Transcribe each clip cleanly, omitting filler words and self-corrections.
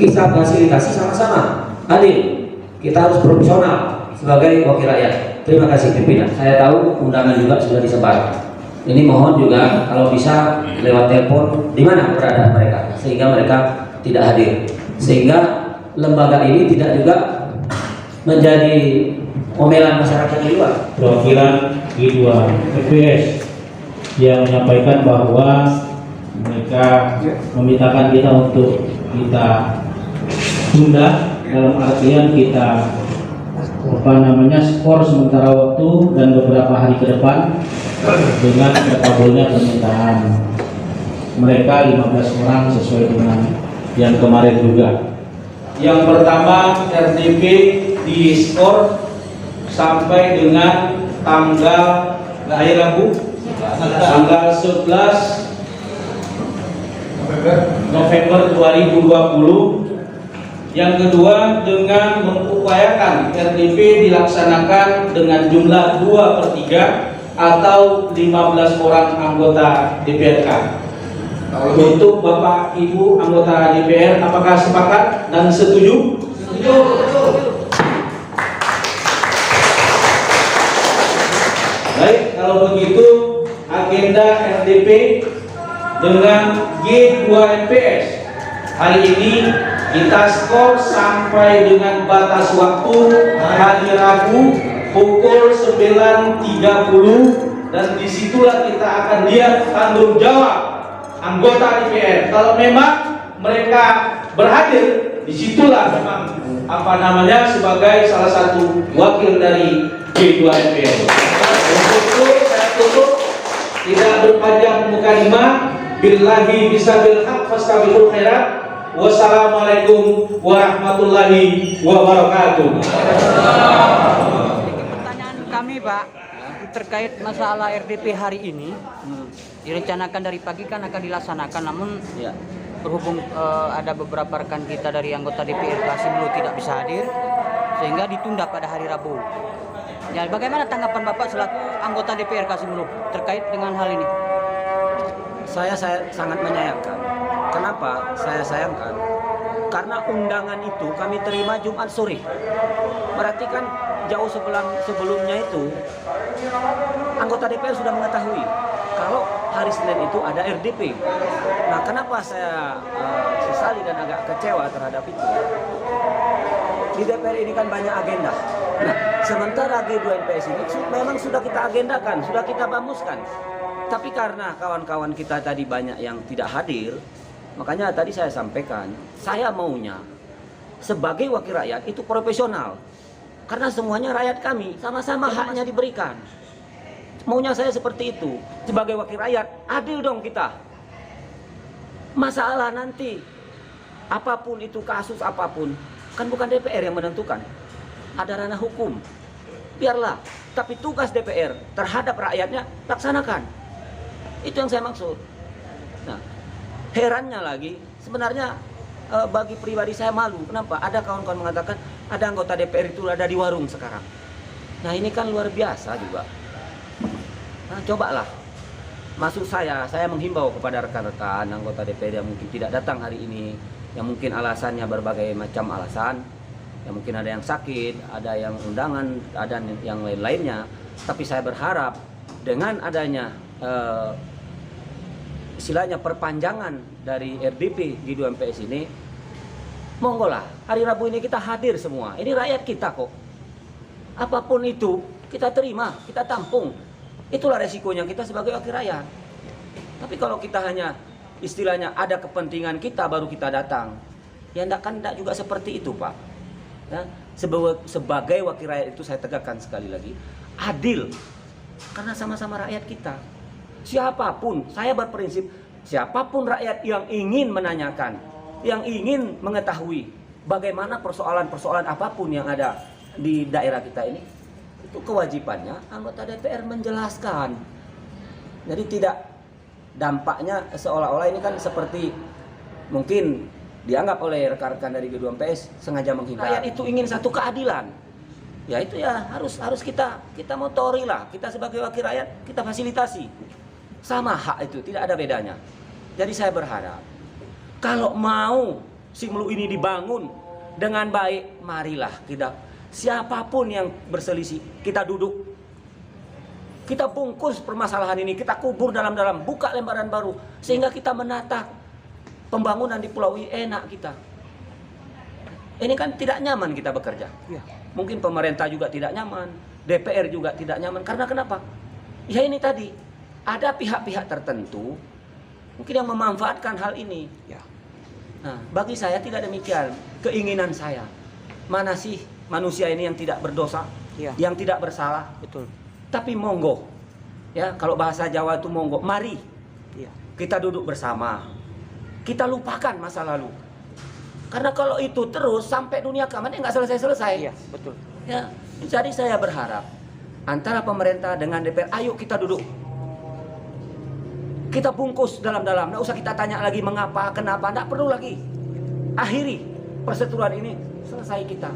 kita fasilitasi sama-sama adil. Kita harus profesional sebagai wakil rakyat. Terima kasih pimpinan. Saya tahu undangan juga sudah disebar. Ini mohon juga kalau bisa lewat telepon di mana berada mereka sehingga mereka tidak hadir. Sehingga lembaga ini tidak juga menjadi omelan masyarakat di luar. Perwakilan G2 FPS yang menyampaikan bahwa mereka memintakan kita untuk kita tunda, dalam artian kita skor sementara waktu dan beberapa hari ke depan dengan terkabulnya permintaan mereka 15 orang sesuai dengan yang kemarin juga. Yang pertama, RDP di skor sampai dengan tanggal hari Rabu tanggal 11 November 2020. Yang kedua, dengan mengupayakan RDP dilaksanakan dengan jumlah 2/3 atau 15 orang anggota DPRK. Untuk Bapak Ibu anggota DPR, apakah sepakat dan setuju? Setuju. Baik, kalau begitu agenda RDP dengan G2 MPS hari ini kita skor sampai dengan batas waktu hari Rabu pukul 9.30 dan disitulah kita akan lihat tanggung jawab anggota DPR. Kalau memang mereka berhadir, disitulah memang sebagai salah satu wakil dari G2 MPR. Untuk itu saya tutup, tidak berpanjang mukadimah. Billahi bisabil haq fastabiqul khairat. Wassalamualaikum warahmatullahi wabarakatuh. Pertanyaan kami, Pak, terkait masalah RDP hari ini, direncanakan dari pagi kan akan dilaksanakan, namun berhubung ada beberapa rekan kita dari anggota DPR Kasimulu tidak bisa hadir, sehingga ditunda pada hari Rabu. Ya, bagaimana tanggapan Bapak selaku anggota DPR Kasimulu terkait dengan hal ini? Saya sangat menyayangkan. Kenapa saya sayangkan? Karena undangan itu kami terima Jumat sore. Berarti kan jauh sebelumnya itu anggota DPR sudah mengetahui kalau hari Senin itu ada RDP. Nah, kenapa saya sesali dan agak kecewa terhadap itu? Di DPR ini kan banyak agenda. Nah, sementara G2 MPS ini memang sudah kita agendakan, sudah kita bamuskan. Tapi karena kawan-kawan kita tadi banyak yang tidak hadir, makanya tadi saya sampaikan, saya maunya sebagai wakil rakyat itu profesional. Karena semuanya rakyat kami, sama-sama haknya diberikan. Maunya saya seperti itu. Sebagai wakil rakyat, adil dong kita. Masalah nanti, apapun itu kasus apapun, kan bukan DPR yang menentukan. Ada ranah hukum. Biarlah, tapi tugas DPR terhadap rakyatnya laksanakan. Itu yang saya maksud. Nah, herannya lagi, sebenarnya bagi pribadi saya malu. Kenapa? Ada kawan-kawan mengatakan ada anggota DPR itu ada di warung sekarang. Nah, ini kan luar biasa juga. Nah, cobalah. Maksud saya menghimbau kepada rekan-rekan anggota DPR yang mungkin tidak datang hari ini, yang mungkin alasannya berbagai macam alasan, yang mungkin ada yang sakit, ada yang undangan, ada yang lain-lainnya. Tapi saya berharap dengan adanya istilahnya perpanjangan dari RDP G2 MPS ini, monggolah hari Rabu ini kita hadir semua. Ini rakyat kita kok. Apapun itu kita terima, kita tampung. Itulah resikonya kita sebagai wakil rakyat. Tapi kalau kita hanya istilahnya ada kepentingan kita baru kita datang, ya tidak juga seperti itu, Pak. Ya, sebagai wakil rakyat itu saya tegakkan sekali lagi, adil. Karena sama-sama rakyat kita. Siapapun, saya berprinsip, siapapun rakyat yang ingin menanyakan, yang ingin mengetahui bagaimana persoalan-persoalan apapun yang ada di daerah kita ini, itu kewajibannya anggota DPR menjelaskan. Jadi tidak dampaknya seolah-olah ini kan seperti mungkin dianggap oleh rekan-rekan dari G2 MPS sengaja menghina. Rakyat itu ingin satu keadilan. Ya itu ya harus kita motori lah. Kita sebagai wakil rakyat kita fasilitasi. Sama hak itu tidak ada bedanya. Jadi saya berharap kalau mau Simelu ini dibangun dengan baik, marilah kita, siapapun yang berselisih, kita duduk, kita bungkus permasalahan ini, kita kubur dalam-dalam, buka lembaran baru, sehingga kita menata pembangunan di pulau ini enak kita. Ini kan tidak nyaman kita bekerja. Ya. Mungkin pemerintah juga tidak nyaman, DPR juga tidak nyaman. Karena kenapa? Ya ini tadi, ada pihak-pihak tertentu mungkin yang memanfaatkan hal ini. Ya. Nah, bagi saya tidak demikian. Keinginan saya, mana sih manusia ini yang tidak berdosa, Ya. yang tidak bersalah? Betul. Tapi monggo, ya kalau bahasa Jawa itu monggo, mari Ya. kita duduk bersama, kita lupakan masa lalu. Karena kalau itu terus sampai dunia kiamat nggak selesai-selesai. Iya, betul. Ya, jadi saya berharap antara pemerintah dengan DPR, ayo kita duduk, kita bungkus dalam-dalam. Nggak usah kita tanya lagi mengapa, kenapa, nggak perlu lagi. Akhiri perseteruan ini, selesai kita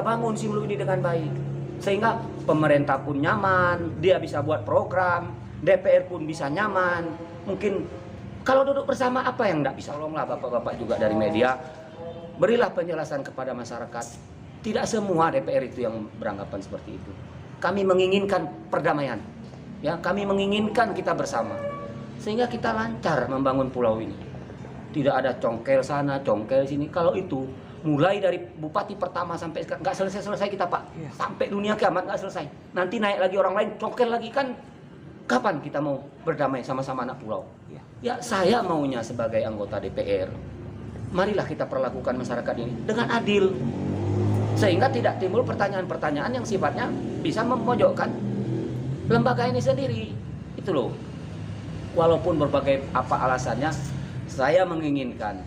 bangun Simelu ini dengan baik, sehingga pemerintah pun nyaman, dia bisa buat program, DPR pun bisa nyaman. Mungkin kalau duduk bersama apa yang nggak bisa? Tolonglah bapak-bapak juga dari media, berilah penjelasan kepada masyarakat. Tidak semua DPR itu yang beranggapan seperti itu. Kami menginginkan perdamaian, ya, kami menginginkan kita bersama, sehingga kita lancar membangun pulau ini. Tidak ada congkel sana, congkel sini. Kalau itu mulai dari bupati pertama sampai sekarang nggak selesai kita Pak, Iya. sampai dunia kiamat nggak selesai. Nanti naik lagi orang lain congkel lagi kan. Kapan kita mau berdamai sama-sama anak pulau? Iya. Ya saya maunya sebagai anggota DPR, marilah kita perlakukan masyarakat ini dengan adil, sehingga tidak timbul pertanyaan-pertanyaan yang sifatnya bisa memojokkan lembaga ini sendiri. Itu loh. Walaupun berbagai apa alasannya, saya menginginkan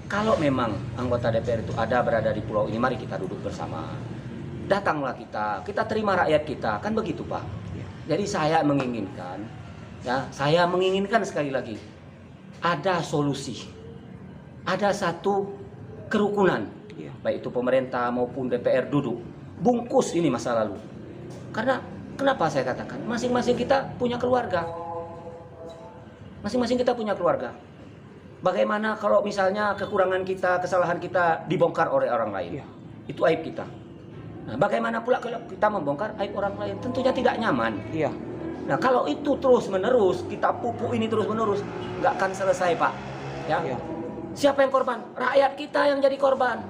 kalau memang anggota DPR itu ada berada di pulau ini, mari kita duduk bersama. Datanglah kita terima rakyat kita, kan begitu Pak. Jadi saya menginginkan, ya, saya menginginkan sekali lagi ada solusi, ada satu kerukunan, Iya. baik itu pemerintah maupun DPR duduk, bungkus ini masa lalu. Karena kenapa saya katakan, masing-masing kita punya keluarga, masing-masing kita punya keluarga. Bagaimana kalau misalnya kekurangan kita, kesalahan kita dibongkar oleh orang lain? Iya. Itu aib kita. Nah, bagaimana pula kalau kita membongkar aib orang lain? Tentunya tidak nyaman. Iya. Nah, kalau itu terus menerus, kita pupuk ini terus menerus, nggak akan selesai Pak. Ya. Iya. Siapa yang korban? Rakyat kita yang jadi korban.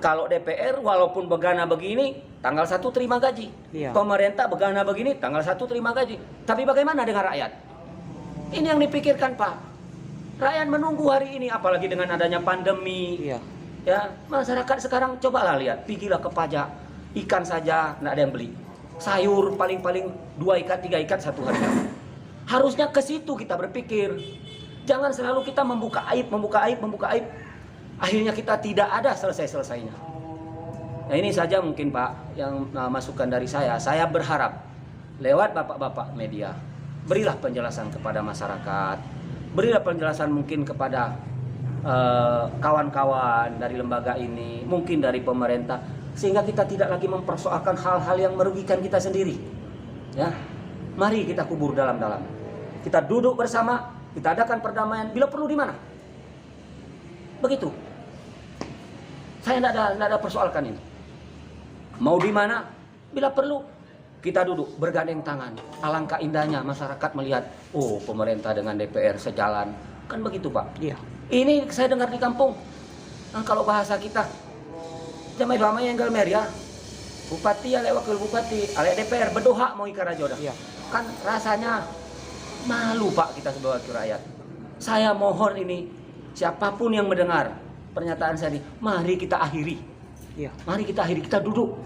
Kalau DPR walaupun begana begini, tanggal 1 terima gaji. Iya. Pemerintah begana begini, tanggal 1 terima gaji. Tapi bagaimana dengan rakyat? Ini yang dipikirkan Pak. Rakyat menunggu hari ini, apalagi dengan adanya pandemi. Iya. Ya, masyarakat sekarang cobalah lihat, pergilah ke pajak, ikan saja nggak ada yang beli. Sayur paling-paling 2 ikat, 3 ikat satu hari. Harusnya ke situ kita berpikir. Jangan selalu kita membuka aib. Akhirnya kita tidak ada selesai-selesainya. Nah, ini saja mungkin Pak yang masukan dari saya. Saya berharap lewat bapak-bapak media, berilah penjelasan kepada masyarakat. Berilah penjelasan mungkin kepada kawan-kawan dari lembaga ini, mungkin dari pemerintah, sehingga kita tidak lagi mempersoalkan hal-hal yang merugikan kita sendiri. Ya, mari kita kubur dalam-dalam. Kita duduk bersama, kita adakan perdamaian. Bila perlu di mana? Begitu. Saya tidak ada persoalkan ini. Mau di mana? Bila perlu kita duduk bergandeng tangan. Alangkah indahnya masyarakat melihat, oh pemerintah dengan DPR sejalan. Kan begitu Pak. Iya. Ini saya dengar di kampung. Nah, kalau bahasa kita, jamai bama yang galmeria, bupati ya lewat wakil bupati, alek DPR berdoa mau ikan rajodah. Iya. Kan rasanya malu Pak kita sebagai wakil rakyat. Saya mohon ini siapapun yang mendengar pernyataan saya ini, mari kita akhiri. Iya. Mari kita akhiri, kita duduk.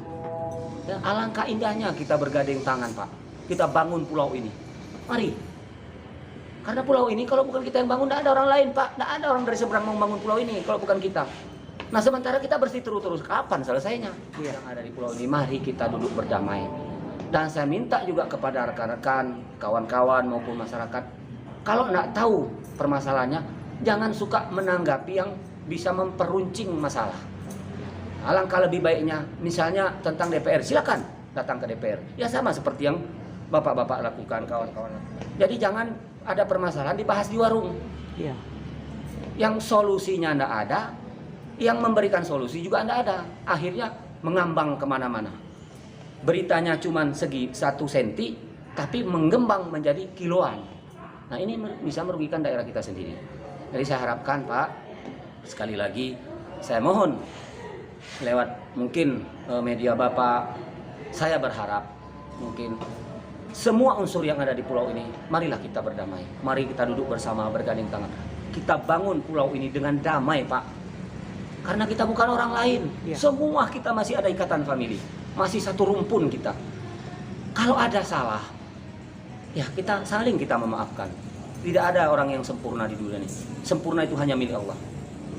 Ya, alangkah indahnya kita bergandeng tangan Pak. Kita bangun pulau ini. Mari. Karena pulau ini kalau bukan kita yang bangun, tidak ada orang lain Pak. Tidak ada orang dari seberang mau bangun pulau ini kalau bukan kita. Nah sementara kita bersiteru terus, kapan selesainya? Yang ada di pulau ini, mari kita duduk berdamai. Dan saya minta juga kepada rekan-rekan, kawan-kawan maupun masyarakat, kalau tidak tahu permasalahannya, jangan suka menanggapi yang bisa memperuncing masalah. Alangkah lebih baiknya, misalnya tentang DPR, silakan datang ke DPR. Ya sama seperti yang bapak-bapak lakukan, kawan-kawan. Jadi jangan ada permasalahan dibahas di warung. Iya. Yang solusinya ndak ada, yang memberikan solusi juga ndak ada. Akhirnya mengambang kemana-mana. Beritanya cuma segi 1 senti, tapi menggembang menjadi kiloan. Nah ini bisa merugikan daerah kita sendiri. Jadi saya harapkan Pak, sekali lagi saya mohon lewat mungkin media Bapak, saya berharap mungkin semua unsur yang ada di pulau ini, marilah kita berdamai. Mari kita duduk bersama bergandeng tangan. Kita bangun pulau ini dengan damai Pak. Karena kita bukan orang lain. Ya. Semua kita masih ada ikatan famili. Masih satu rumpun kita. Kalau ada salah, ya kita saling kita memaafkan. Tidak ada orang yang sempurna di dunia ini. Sempurna itu hanya milik Allah.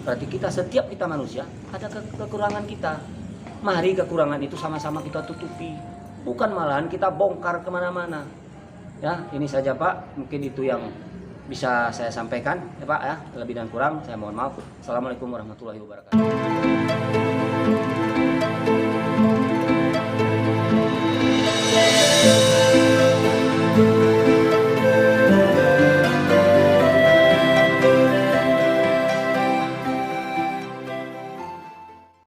Berarti kita setiap kita manusia ada kekurangan kita. Mari kekurangan itu sama-sama kita tutupi. Bukan malahan kita bongkar kemana-mana. Ya, ini saja Pak. Mungkin itu yang bisa saya sampaikan ya Pak ya. Lebih dan kurang saya mohon maaf. Assalamualaikum warahmatullahi wabarakatuh.